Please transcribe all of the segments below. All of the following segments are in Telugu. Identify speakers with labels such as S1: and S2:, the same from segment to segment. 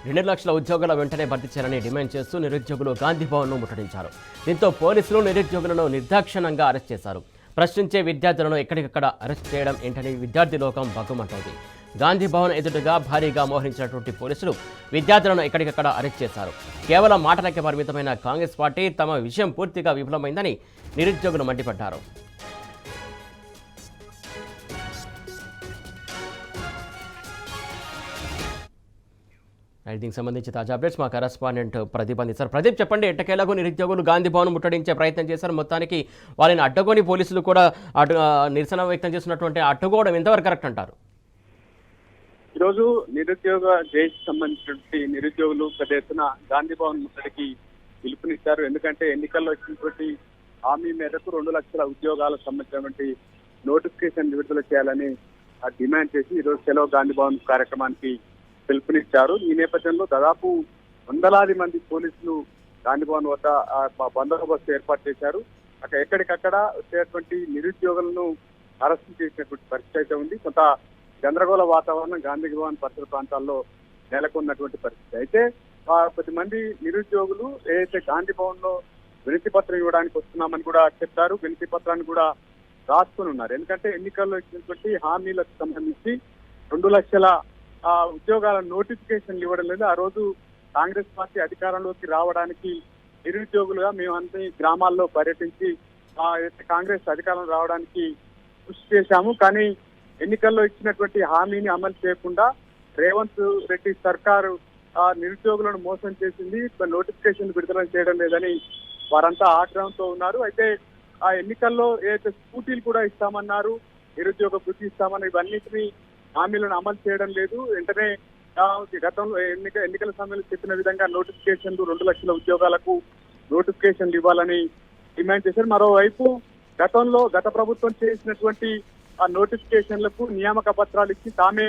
S1: 2 లక్షల ఉద్యోగాల వెంటనే భర్తీ చేయాలని డిమాండ్ చేస్తూ నిరుద్యోగులు గాంధీ భవన్ను ముట్టడించారు. దీంతో పోలీసులు నిరుద్యోగులను నిర్దాక్షిణ్యంగా అరెస్ట్ చేశారు. ప్రశ్నించే విద్యార్థులను ఎక్కడికక్కడ అరెస్ట్ చేయడం ఏంటని విద్యార్థి లోకం భగ్గుమంటోంది. గాంధీ భవన్ ఎదురుగా భారీగా మోహరించినటువంటి పోలీసులు విద్యార్థులను ఎక్కడికక్కడ అరెస్ట్ చేశారు. కేవలం మాటలకే పరిమితమైన కాంగ్రెస్ పార్టీ తమ విషయం పూర్తిగా విఫలమైందని నిరుద్యోగులు మండిపడ్డారు. దీనికి సంబంధించి తాజా అప్డేట్స్ మా కరెస్పాండెంట్ ప్రదీప్ అందిస్తారు. ప్రదీప్, చెప్పండి, ఎట్టకేలకు నిరుద్యోగులు గాంధీ భవన్ ముట్టడించే ప్రయత్నం చేశారు. మొత్తానికి వాళ్ళని అడ్డుకొని పోలీసులు కూడా నిరసన వ్యక్తం చేస్తున్నటువంటి అడ్డుకోవడం ఎంతవరకు కరెక్ట్ అంటారు?
S2: ఈరోజు నిరుద్యోగ జేఏసీ సంబంధించినటువంటి నిరుద్యోగులు పెద్ద ఎత్తున గాంధీ భవన్ ముట్టడికి పిలుపునిచ్చారు. ఎందుకంటే ఎన్నికల్లో ఇచ్చినటువంటి హామీ మేరకు 2 లక్షల ఉద్యోగాలకు సంబంధించినటువంటి నోటిఫికేషన్ విడుదల చేయాలని డిమాండ్ చేసి ఈరోజు సెలవు గాంధీ భవన్ కార్యక్రమానికి పిలుపునిచ్చారు. ఈ నేపథ్యంలో దాదాపు వందలాది మంది పోలీసులు గాంధీ భవన్ వద్ద బందోబస్తు ఏర్పాటు చేశారు. అక్కడ ఎక్కడికక్కడ వచ్చేటువంటి నిరుద్యోగులను అరెస్ట్ చేసినటువంటి పరిస్థితి అయితే ఉంది. కొంత గందరగోళ వాతావరణం గాంధీ భవన్ పరిసర ప్రాంతాల్లో నెలకొన్నటువంటి పరిస్థితి. అయితే 10 మంది నిరుద్యోగులు ఏదైతే గాంధీ భవన్ లో వినతి పత్రం ఇవ్వడానికి వస్తున్నామని కూడా చెప్పారు. వినతి పత్రాన్ని కూడా రాసుకుని ఉన్నారు. ఎందుకంటే ఎన్నికల్లో ఇచ్చినటువంటి హామీలకు సంబంధించి 2 లక్షల ఉద్యోగాల నోటిఫికేషన్లు ఇవ్వడం లేదు. ఆ రోజు కాంగ్రెస్ పార్టీ అధికారంలోకి రావడానికి నిరుద్యోగులుగా మేము అన్ని గ్రామాల్లో పర్యటించి కాంగ్రెస్ అధికారం రావడానికి కృషి చేశాము. కానీ ఎన్నికల్లో ఇచ్చినటువంటి హామీని అమలు చేయకుండా రేవంత్ రెడ్డి సర్కారు నిరుద్యోగులను మోసం చేసింది, నోటిఫికేషన్ విడుదల చేయడం లేదని వారంతా ఆగ్రహంతో ఉన్నారు. అయితే ఆ ఎన్నికల్లో ఏదైతే స్కూటీలు కూడా ఇస్తామన్నారు, నిరుద్యోగ వృత్తి ఇస్తామని, ఇవన్నిటినీ హామీలను అమలు చేయడం లేదు. వెంటనే గతంలో ఎన్నికల సమయంలో చెప్పిన విధంగా నోటిఫికేషన్లు 2 లక్షల ఉద్యోగాలకు నోటిఫికేషన్లు ఇవ్వాలని డిమాండ్ చేశారు. మరోవైపు గత ప్రభుత్వం చేసినటువంటి ఆ నోటిఫికేషన్లకు నియామక పత్రాలు ఇచ్చి తామే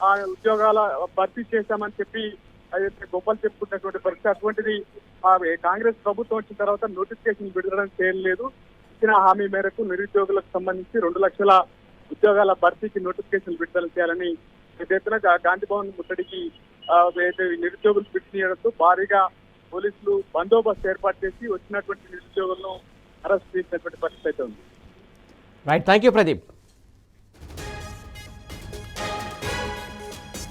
S2: ఆ ఉద్యోగాల భర్తీ చేశామని చెప్పి గొప్పలు చెప్పుకున్నటువంటి పరిస్థితి. అటువంటిది కాంగ్రెస్ ప్రభుత్వం వచ్చిన తర్వాత నోటిఫికేషన్ విడుదల చేయలేదు. ఇచ్చిన హామీ మేరకు నిరుద్యోగులకు సంబంధించి 2 లక్షల ఉద్యోగాల భర్తీకి నోటిఫికేషన్ విడుదల చేయాలని పెద్ద ఎత్తున గాంధీ భవన్ ముట్టడికి నిరుద్యోగులు పిలుపునియడంతో భారీగా పోలీసులు బందోబస్తు ఏర్పాటు చేసి వచ్చినటువంటి నిరుద్యోగులను అరెస్ట్ చేసినటువంటి పరిస్థితి అయితే ఉంది.
S1: Right, thank you Pradeep.